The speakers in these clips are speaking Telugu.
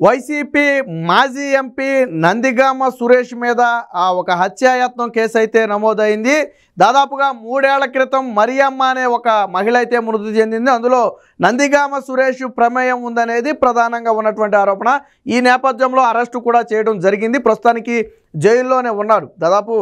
వైసీపీ మాజీ ఎంపీ నందిగామ సురేష్ మీద ఒక హత్యాయత్నం కేసు అయితే నమోదైంది. దాదాపుగా 3 ఏళ్ల క్రితం మరియమ్మ అనే ఒక మహిళ అయితే మృతి చెందింది. అందులో నందిగామ సురేష్ ప్రమేయం ఉందనేది ప్రధానంగా ఉన్నటువంటి ఆరోపణ. ఈ నేపథ్యంలో అరెస్టు కూడా చేయడం జరిగింది. ప్రస్తుతానికి జైల్లోనే ఉన్నాడు. దాదాపు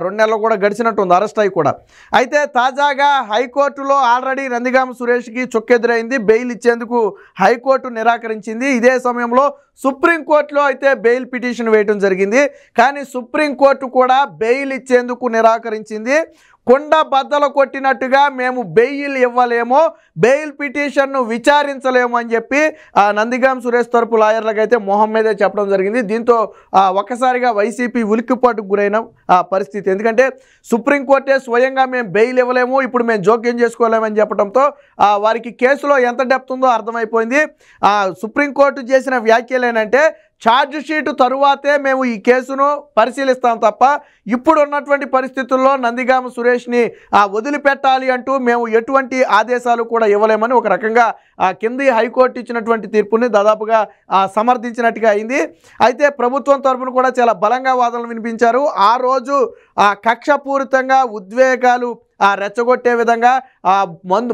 2 నెలలు కూడా గడిచినట్టుంది అరెస్ట్ అయి కూడా. అయితే తాజాగా హైకోర్టులో ఆల్రెడీ నందిగామ సురేష్కి చుక్కెదురైంది. బెయిల్ ఇచ్చేందుకు హైకోర్టు నిరాకరించింది. ఇదే సమయంలో సుప్రీంకోర్టులో అయితే బెయిల్ పిటిషన్ వేయడం జరిగింది. కానీ సుప్రీంకోర్టు కూడా బెయిల్ ఇచ్చేందుకు నిరాకరించింది. కొండ బద్దలు కొట్టినట్టుగా మేము బెయిల్ ఇవ్వలేము, బెయిల్ పిటిషన్ను విచారించలేము అని చెప్పి నందిగామ సురేష్ తరపు లాయర్లకు అయితే మొహం మీదే చెప్పడం జరిగింది. దీంతో ఒక్కసారిగా వైసీపీ ఉలిక్కిపాటుకు గురైన పరిస్థితి. ఎందుకంటే సుప్రీంకోర్టే స్వయంగా మేము బెయిల్ ఇవ్వలేము, ఇప్పుడు మేము జోక్యం చేసుకోలేమని చెప్పడంతో వారికి కేసులో ఎంత డెప్త్ ఉందో అర్థమైపోయింది. సుప్రీంకోర్టు చేసిన వ్యాఖ్యలు ఏంటంటే ఛార్జ్ షీటు తరువాతే మేము ఈ కేసును పరిశీలిస్తాం తప్ప ఇప్పుడు ఉన్నటువంటి పరిస్థితుల్లో నందిగామ సురేష్ని వదిలిపెట్టాలి అంటూ మేము ఎటువంటి ఆదేశాలు కూడా ఇవ్వలేమని ఒక రకంగా కింది హైకోర్టు ఇచ్చినటువంటి తీర్పుని దాదాపుగా సమర్థించినట్టుగా అయింది. అయితే ప్రభుత్వం తరపున కూడా చాలా బలంగా వాదనలు వినిపించారు. ఆ రోజు కక్షపూరితంగా ఉద్వేగాలు రెచ్చగొట్టే విధంగా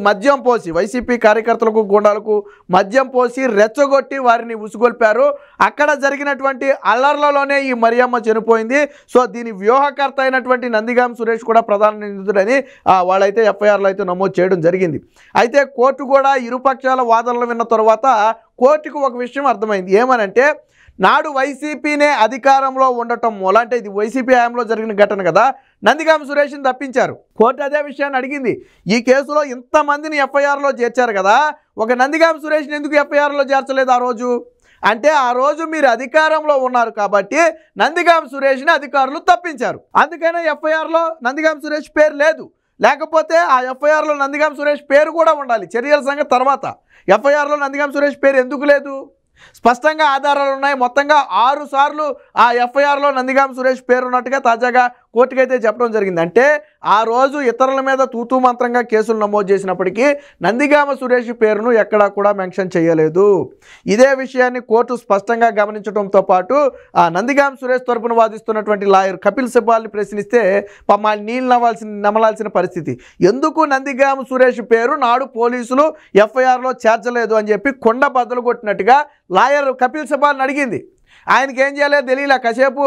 మద్యం పోసి వైసీపీ కార్యకర్తలకు గుండాలకు మద్యం పోసి రెచ్చగొట్టి వారిని ఉసుగొల్పారు. అక్కడ జరిగినటువంటి అల్లర్లలోనే ఈ మరియమ్మ చనిపోయింది. సో దీని వ్యూహకర్త అయినటువంటి నందిగామ సురేష్ కూడా ప్రధాన నిందితుడని వాళ్ళైతే ఎఫ్ఐఆర్లో అయితే నమోదు చేయడం జరిగింది. అయితే కోర్టు కూడా ఇరుపక్షాల వాదనలు విన్న తర్వాత కోర్టుకు ఒక విషయం అర్థమైంది. ఏమనంటే నాడు వైసీపీనే అధికారంలో ఉండటం మూల, అంటే ఇది వైసీపీ హయాంలో జరిగిన ఘటన కదా, నందిగామ సురేష్ని తప్పించారు. కోర్టు అదే విషయాన్ని అడిగింది. ఈ కేసులో ఇంతమందిని ఎఫ్ఐఆర్లో చేర్చారు కదా, ఒక నందిగామ సురేష్ని ఎందుకు ఎఫ్ఐఆర్లో చేర్చలేదు ఆ రోజు? అంటే ఆ రోజు మీరు అధికారంలో ఉన్నారు కాబట్టి నందిగామ సురేష్ని అధికారులు తప్పించారు. అందుకనే ఎఫ్ఐఆర్లో నందిగామ సురేష్ పేరు లేదు. లేకపోతే ఆ ఎఫ్ఐఆర్లో నందిగామ సురేష్ పేరు కూడా ఉండాలి. చర్యల సంగతి తర్వాత. ఎఫ్ఐఆర్లో నందిగామ సురేష్ పేరు ఎందుకు లేదు? స్పష్టంగా ఆధారాలు ఉన్నాయి. మొత్తంగా 6 సార్లు ఆ ఎఫ్ఐఆర్లో నందిగామ సురేష్ పేరు ఉన్నట్టుగా తాజాగా కోర్టుకైతే చెప్పడం జరిగింది. అంటే ఆ రోజు ఇతరుల మీద తూతూ మంత్రంగా కేసులు నమోదు చేసినప్పటికీ నందిగామ సురేష్ పేరును ఎక్కడా కూడా మెన్షన్ చేయలేదు. ఇదే విషయాన్ని కోర్టు స్పష్టంగా గమనించడంతో పాటు నందిగామ సురేష్ తరపున వాదిస్తున్నటువంటి లాయర్ కపిల్ సిబాల్ని ప్రశ్నిస్తే నీళ్ళు నమలాల్సిన పరిస్థితి. ఎందుకు నందిగామ సురేష్ పేరు నాడు పోలీసులు ఎఫ్ఐఆర్లో చేర్చలేదు అని చెప్పి కొండ బద్దలు కొట్టినట్టుగా లాయర్ కపిల్ సిబాల్ని అడిగింది. ఆయనకి ఏం చేయలేదు తెలియలే. కాసేపు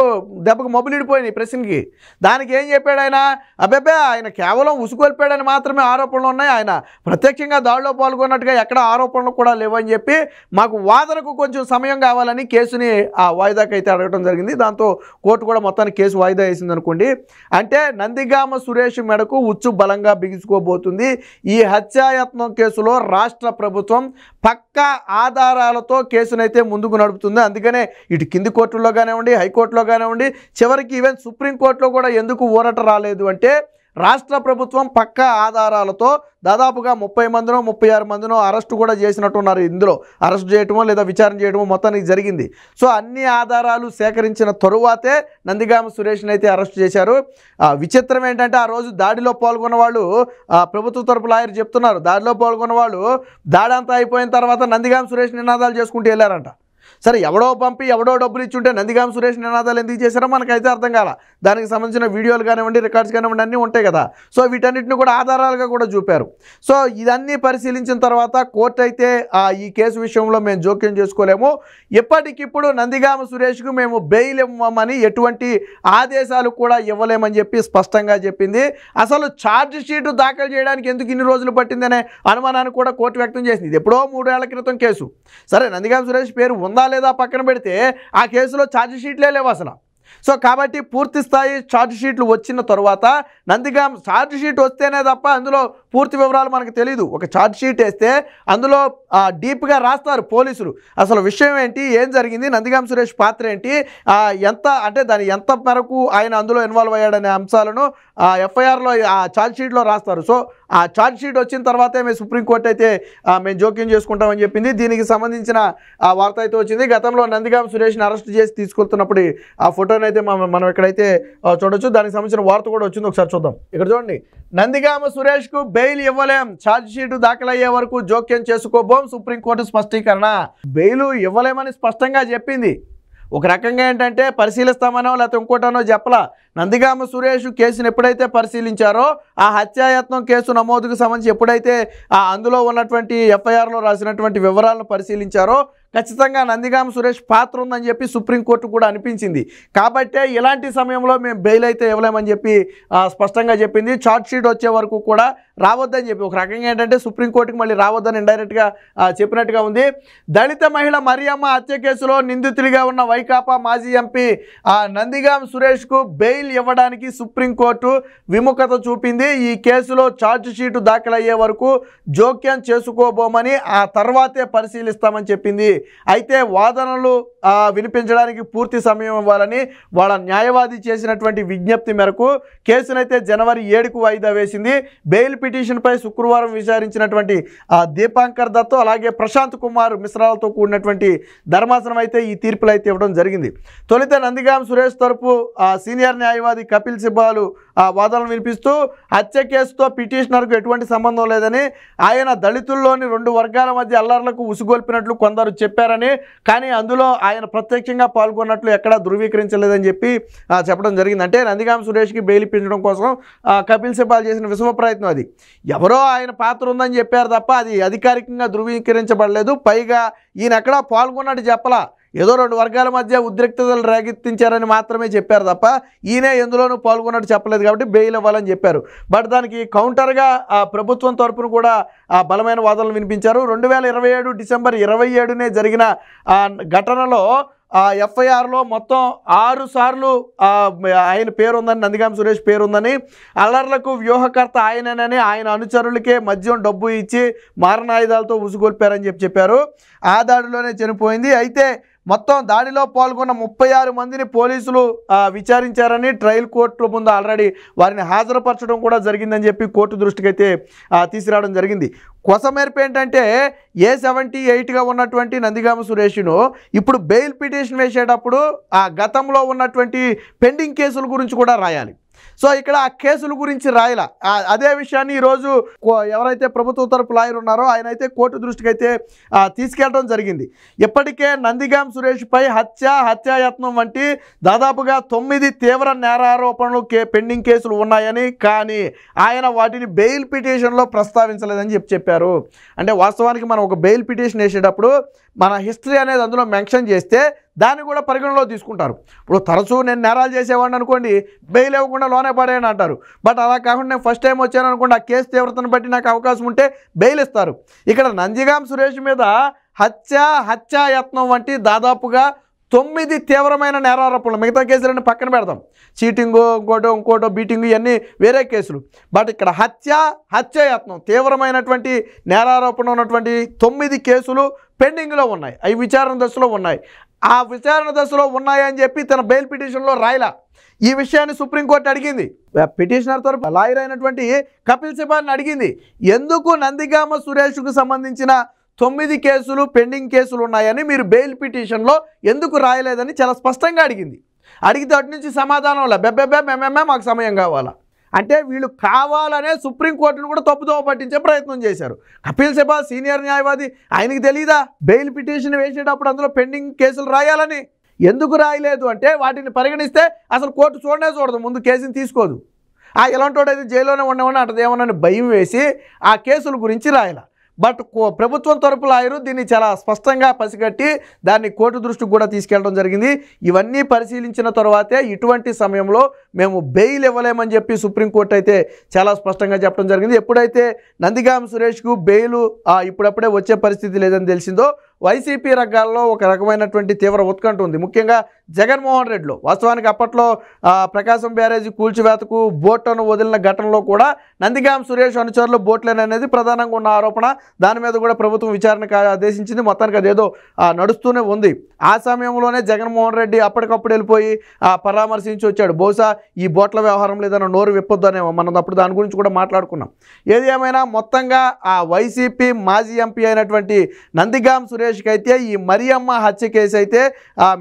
దెబ్బకు మొబిలిడిపోయినాయి ప్రశ్నకి. దానికి ఏం చెప్పాడు ఆయన? అబ్బాబే ఆయన కేవలం ఉసుగొల్పాడని మాత్రమే ఆరోపణలు ఉన్నాయి, ఆయన ప్రత్యక్షంగా దాడిలో పాల్గొన్నట్టుగా ఎక్కడ ఆరోపణలు కూడా లేవని చెప్పి మాకు వాదనకు కొంచెం సమయం కావాలని కేసుని వాయిదాకి అయితే అడగడం జరిగింది. దాంతో కోర్టు కూడా మొత్తానికి కేసు వాయిదా వేసింది అనుకోండి. అంటే నందిగామ సురేష్ మెడకు ఉచ్చు బలంగా బిగుసుకోబోతుంది. ఈ హత్యాయత్నం కేసులో రాష్ట్ర ప్రభుత్వం పక్కా ఆధారాలతో కేసునైతే ముందుకు నడుపుతుంది. అందుకనే ఇటు కింది కోర్టుల్లో కానివ్వండి, హైకోర్టులో కానివ్వండి, చివరికి ఈవెన్ సుప్రీంకోర్టులో కూడా ఎందుకు ఊరట రాలేదు అంటే రాష్ట్ర ప్రభుత్వం పక్కా ఆధారాలతో దాదాపుగా 30 మందినో 36 మందినో అరెస్టు కూడా చేసినట్టున్నారు. ఇందులో అరెస్ట్ చేయటమో లేదా విచారణ చేయడమో మొత్తానికి జరిగింది. సో అన్ని ఆధారాలు సేకరించిన తరువాతే నందిగామ సురేష్ని అయితే అరెస్ట్ చేశారు. విచిత్రం ఏంటంటే ఆ రోజు దాడిలో పాల్గొన్న వాళ్ళు ప్రభుత్వ తరపు లాయర్ చెప్తున్నారు, దాడిలో పాల్గొన్న వాళ్ళు దాడి అంతా అయిపోయిన తర్వాత నందిగామ సురేష్ నినాదాలు చేసుకుంటూ వెళ్ళారంట. సరే ఎవడో పంపి ఎవడో డబ్బులు ఇచ్చుంటే నందిగామ సురేష్ నినాదాలు ఎందుకు చేశారో మనకైతే అర్థం కాల. దానికి సంబంధించిన వీడియోలు కానివ్వండి, రికార్డ్స్ కానివ్వండి అన్నీ ఉంటాయి కదా. సో వీటన్నిటిని కూడా ఆధారాలుగా కూడా చూపారు. సో ఇదన్నీ పరిశీలించిన తర్వాత కోర్టు అయితే ఈ కేసు విషయంలో మేము జోక్యం చేసుకోలేము, ఎప్పటికిప్పుడు నందిగామ సురేష్కు మేము బెయిల్ ఇవ్వమని ఎటువంటి ఆదేశాలు కూడా ఇవ్వలేమని చెప్పి స్పష్టంగా చెప్పింది. అసలు ఛార్జ్ షీటు దాఖలు చేయడానికి ఎందుకు ఇన్ని రోజులు పట్టిందనే అనుమానాన్ని కూడా కోర్టు వ్యక్తం చేసింది. ఇది ఎప్పుడో 3 ఏళ్ల క్రితం కేసు. సరే నందిగామ సురేష్ పేరు ఉందా లేదా పక్కన పెడితే ఆ కేసులో ఛార్జ్ షీట్లే లేవు అసలు. సో కాబట్టి పూర్తి స్థాయి ఛార్జ్ షీట్లు వచ్చిన తర్వాత నందిగామ ఛార్జ్ షీట్ వస్తేనే తప్ప అందులో పూర్తి వివరాలు మనకు తెలియదు. ఒక ఛార్జ్ షీట్ వేస్తే అందులో డీప్గా రాస్తారు పోలీసులు. అసలు విషయం ఏంటి, ఏం జరిగింది, నందిగామ సురేష్ పాత్ర ఏంటి, ఎంత అంటే దాని ఎంత మేరకు ఆయన అందులో ఇన్వాల్వ్ అయ్యాడనే అంశాలను ఎఫ్ఐఆర్లో ఛార్జ్ షీట్లో రాస్తారు. సో ఆ ఛార్జ్ షీట్ వచ్చిన తర్వాతే మేము సుప్రీంకోర్టు అయితే మేము జోక్యం చేసుకుంటామని చెప్పింది. దీనికి సంబంధించిన వార్త అయితే వచ్చింది. గతంలో నందిగామ సురేష్ని అరెస్ట్ చేసి తీసుకెళ్తున్నప్పుడు ఆ ఫోటో ఫోటోని అయితే మనం ఇక్కడైతే చూడొచ్చు. దానికి సంబంధించిన వార్త కూడా వచ్చింది, ఒకసారి చూద్దాం. ఇక్కడ చూడండి, నందిగామ సురేష్కు బెయిల్ ఇవ్వలేం, ఛార్జ్ షీటు దాఖలయ్యే వరకు జోక్యం చేసుకోబోం, సుప్రీంకోర్టు స్పష్టీకరణ. బెయిల్ ఇవ్వలేమని స్పష్టంగా చెప్పింది. ఒక రకంగా ఏంటంటే పరిశీలిస్తామనో లేకపోతే ఇంకోటనో చెప్పలా. నందిగామ సురేష్ కేసును ఎప్పుడైతే పరిశీలించారో, ఆ హత్యాయత్నం కేసు నమోదుకు సంబంధించి ఎప్పుడైతే అందులో ఉన్నటువంటి ఎఫ్ఐఆర్లో రాసినటువంటి వివరాలను పరిశీలించారో, ఖచ్చితంగా నందిగామ సురేష్ పాత్ర ఉందని చెప్పి సుప్రీంకోర్టు కూడా అనిపించింది. కాబట్టే ఇలాంటి సమయంలో మేము బెయిల్ అయితే ఇవ్వలేమని చెప్పి స్పష్టంగా చెప్పింది. ఛార్జ్ షీట్ వచ్చే వరకు కూడా రావద్దని చెప్పి, ఒక రకంగా ఏంటంటే సుప్రీంకోర్టుకి మళ్ళీ రావద్దని ఇండైరెక్ట్గా చెప్పినట్టుగా ఉంది. దళిత మహిళ మరియమ్మ హత్య కేసులో నిందితుడిగా ఉన్న వైకాపా మాజీ ఎంపీ నందిగామ సురేష్కు బెయిల్ ఇవ్వడానికి సుప్రీంకోర్టు విముఖత చూపింది. ఈ కేసులో ఛార్జ్ షీటు దాఖలయ్యే వరకు జోక్యం చేసుకోబోమని, ఆ తర్వాతే పరిశీలిస్తామని చెప్పింది. అయితే వాదనలు వినిపించడానికి పూర్తి సమయం ఇవ్వాలని వాళ్ళ న్యాయవాది చేసినటువంటి విజ్ఞప్తి మేరకు కేసునైతే జనవరి 7కు వాయిదా వేసింది. బెయిల్ పిటిషన్పై శుక్రవారం విచారించినటువంటి దీపాంకర్ దత్ అలాగే ప్రశాంత్ కుమార్ మిశ్రాలతో కూడినటువంటి ధర్మాసనం అయితే ఈ తీర్పులు అయితే ఇవ్వడం జరిగింది. తొలుత నందిగామ సురేష్ తరపు సీనియర్ న్యాయవాది కపిల్ సిబాలు వాదనలు వినిపిస్తూ హత్య కేసుతో పిటిషనర్కు ఎటువంటి సంబంధం లేదని, ఆయన దళితుల్లోని 2 వర్గాల మధ్య అల్లర్లకు ఉసుగొల్పినట్లు కొందరు చెప్పారని, కానీ అందులో ఆయన ప్రత్యక్షంగా పాల్గొన్నట్లు ఎక్కడా ధృవీకరించలేదని చెప్పి చెప్పడం జరిగింది. అంటే నందిగామ సురేష్కి బెయిల్ ఇప్పించడం కోసం కపిల్ సిబాల్ చేసిన విశ్వ ప్రయత్నం అది. ఎవరో ఆయన పాత్ర ఉందని చెప్పారు తప్ప అది అధికారికంగా ధృవీకరించబడలేదు. పైగా ఈయన ఎక్కడా పాల్గొన్నట్టు చెప్పలా, ఏదో 2 వర్గాల మధ్య ఉద్రిక్తతలు రేకెత్తించారని మాత్రమే చెప్పారు తప్ప ఈయనే ఎందులోనూ పాల్గొన్నట్టు చెప్పలేదు. కాబట్టి బెయిల్ ఇవ్వాలని చెప్పారు. బట్ దానికి కౌంటర్గా ప్రభుత్వం తరపున కూడా బలమైన వాదనలు వినిపించారు. 2027 డిసెంబర్ 27నే జరిగిన ఘటనలో ఎఫ్ఐఆర్లో మొత్తం 6 సార్లు ఆయన పేరుందని, నందిగామ సురేష్ పేరుందని, అల్లర్లకు వ్యూహకర్త ఆయననని, ఆయన అనుచరులకే మద్యం డబ్బు ఇచ్చి మారణాయుధాలతో ఉసుగొల్పారని చెప్పారు. ఆ దాడిలోనే చనిపోయింది. అయితే మొత్తం దాడిలో పాల్గొన్న 36 మందిని పోలీసులు విచారించారని, ట్రయల్ కోర్టు ముందు ఆల్రెడీ వారిని హాజరుపరచడం కూడా జరిగిందని చెప్పి కోర్టు దృష్టికి అయితే తీసుకురావడం జరిగింది. కొసమెరుపు ఏంటంటే A78గా ఉన్నటువంటి నందిగామ సురేష్ను ఇప్పుడు బెయిల్ పిటిషన్ వేసేటప్పుడు ఆ గతంలో ఉన్నటువంటి పెండింగ్ కేసుల గురించి కూడా రాయాలి. సో ఇక్కడ ఆ కేసుల గురించి రాయాల. అదే విషయాన్ని ఈరోజు ఎవరైతే ప్రభుత్వ తరపు లాయర్ ఉన్నారో ఆయన అయితే కోర్టు దృష్టికి అయితే తీసుకెళ్ళడం జరిగింది. ఇప్పటికే నందిగామ సురేష్పై హత్యాయత్నం వంటి దాదాపుగా 9 తీవ్ర నేరారోపణలు పెండింగ్ కేసులు ఉన్నాయని, కానీ ఆయన వాటిని బెయిల్ పిటిషన్లో ప్రస్తావించలేదని చెప్పారు. అంటే వాస్తవానికి మనం ఒక బెయిల్ పిటిషన్ వేసేటప్పుడు మన హిస్టరీ అనేది అందులో మెన్షన్ చేస్తే దాన్ని కూడా పరిగణలో తీసుకుంటారు. ఇప్పుడు తరచూ నేను నేరాలు చేసేవాడిని అనుకోండి, బెయిల్ ఇవ్వకుండా లోనే పడేయని అంటారు. బట్ అలా కాకుండా నేను ఫస్ట్ టైం వచ్చాను అనుకోండి, ఆ కేసు తీవ్రతను బట్టి నాకు అవకాశం ఉంటే బెయిల్ ఇస్తారు. ఇక్కడ నందిగామ సురేష్ మీద హత్యాయత్నం వంటి దాదాపుగా 9 తీవ్రమైన నేరారోపణలు, మిగతా కేసులన్నీ పక్కన పెడదాం, చీటింగు ఇంకోటో బీటింగు ఇవన్నీ వేరే కేసులు. బట్ ఇక్కడ హత్యాయత్నం తీవ్రమైనటువంటి నేరారోపణ ఉన్నటువంటి 9 కేసులు పెండింగ్లో ఉన్నాయి. అవి విచారణ దశలో ఉన్నాయి. ఆ విచారణ దశలో ఉన్నాయని చెప్పి తన బెయిల్ పిటిషన్లో రాయలా. ఈ విషయాన్ని సుప్రీంకోర్టు అడిగింది. పిటిషనర్ తరపు లాయర్ అయినటువంటి కపిల్ సిబాల్ని అడిగింది, ఎందుకు నందిగామ సురేష్కు సంబంధించిన 9 కేసులు పెండింగ్ కేసులు ఉన్నాయని మీరు బెయిల్ పిటిషన్లో ఎందుకు రాయలేదని చాలా స్పష్టంగా అడిగింది. అడిగితే అటు నుంచి సమాధానం బెబ్బెబ్బే మాకు సమయం కావాలా అంటే వీళ్ళు కావాలనే సుప్రీంకోర్టును కూడా తప్పుదోవ పట్టించే ప్రయత్నం చేశారు. కపిల్ సిబాల్ సీనియర్ న్యాయవాది, ఆయనకి తెలీదా బెయిల్ పిటిషన్ వేసేటప్పుడు అందులో పెండింగ్ కేసులు రాయాలని? ఎందుకు రాయలేదు అంటే వాటిని పరిగణిస్తే అసలు కోర్టు చూడదు, ముందు కేసుని తీసుకోదు. ఎలాంటి వాడు అయితే జైల్లోనే ఉండమని అంటదేమోనని భయం వేసి ఆ కేసుల గురించి రాయాల. బట్ ప్రభుత్వం తరపు లాయరు దీన్ని చాలా స్పష్టంగా పసిగట్టి దాన్ని కోర్టు దృష్టికి కూడా తీసుకెళ్ళడం జరిగింది. ఇవన్నీ పరిశీలించిన తర్వాతే ఇటువంటి సమయంలో మేము బెయిల్ ఇవ్వలేమని చెప్పి సుప్రీంకోర్టు అయితే చాలా స్పష్టంగా చెప్పడం జరిగింది. ఎప్పుడైతే నందిగామ సురేష్కు బెయిల్ ఇప్పుడప్పుడే వచ్చే పరిస్థితి లేదని తెలిసిందో వైసీపీ రంగాల్లో ఒక రకమైనటువంటి తీవ్ర ఉత్కంఠ ఉంది. ముఖ్యంగా జగన్మోహన్ రెడ్డిలో వాస్తవానికి అప్పట్లో ప్రకాశం బ్యారేజీ కూల్చివేతకు బోట్లను వదిలిన ఘటనలో కూడా నందిగామ సురేష్ అనుచరులు బోట్లేననేది ప్రధానంగా ఉన్న ఆరోపణ. దాని మీద కూడా ప్రభుత్వం విచారణకు ఆదేశించింది. మొత్తానికి అదేదో నడుస్తూనే ఉంది. ఆ సమయంలోనే జగన్మోహన్ రెడ్డి అప్పటికప్పుడు వెళ్ళిపోయి పరామర్శించి వచ్చాడు. బహుశా ఈ బోట్ల వ్యవహారం లేదన్న నోరు విప్పొద్దనేమో, మనం అప్పుడు దాని గురించి కూడా మాట్లాడుకున్నాం. ఏది ఏమైనా మొత్తంగా ఆ వైసీపీ మాజీ ఎంపీ అయినటువంటి నందిగామ సురేష్కి అయితే ఈ మరియమ్మ హత్య కేసు అయితే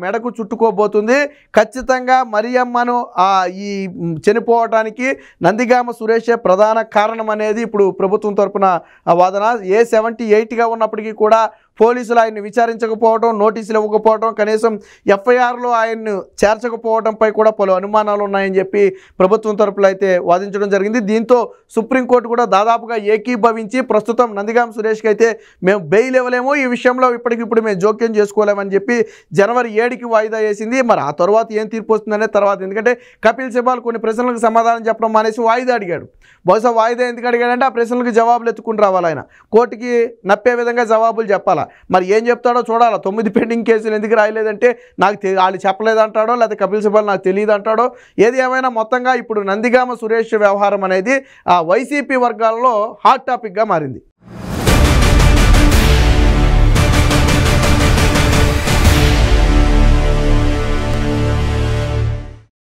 మెడకు చుట్టుకోబో ఇవ్వబోతుంది. ఖచ్చితంగా మరియమ్మను ఈ చనిపోవటానికి నందిగామ సురేషే ప్రధాన కారణం అనేది ఇప్పుడు ప్రభుత్వం తరపున వాదన. 78గా ఉన్నప్పటికీ కూడా పోలీసులు ఆయన్ని విచారించకపోవడం, నోటీసులు ఇవ్వకపోవడం, కనీసం ఎఫ్ఐఆర్లో ఆయన్ను చేర్చకపోవడంపై కూడా పలు అనుమానాలు ఉన్నాయని చెప్పి ప్రభుత్వం తరపులో అయితే వాదించడం జరిగింది. దీంతో సుప్రీంకోర్టు కూడా దాదాపుగా ఏకీభవించి ప్రస్తుతం నందిగామ సురేష్కి అయితే మేము బెయిల్ ఇవ్వలేము, ఈ విషయంలో ఇప్పటికిప్పుడు మేము జోక్యం చేసుకోలేమని చెప్పి జనవరి 7కి వాయిదా వేసింది. మరి ఆ తర్వాత ఏం తీర్పు వస్తుందనే తర్వాత, ఎందుకంటే కపిల్ సిబాల్ కొన్ని ప్రశ్నలకు సమాధానం చెప్పడం మానేసి వాయిదా అడిగాడు. బహుశా వాయిదా ఎందుకు అడిగాడంటే ఆ ప్రశ్నలకు జవాబులు ఎత్తుకుని రావాలి, ఆయన కోర్టుకి నప్పే విధంగా జవాబులు చెప్పాలా. మరి ఏం చెప్తాడో చూడాలా. 9 పెండింగ్ కేసులు ఎందుకు రాయలేదంటే నాకు వాళ్ళు చెప్పలేదంటాడో, లేకపోతే కపిల్ సిబాల్ నాకు తెలియదు అంటాడో. ఏది ఏమైనా మొత్తంగా ఇప్పుడు నందిగామ సురేష్ వ్యవహారం అనేది వైసీపీ వర్గాల్లో హాట్ టాపిక్గా మారింది.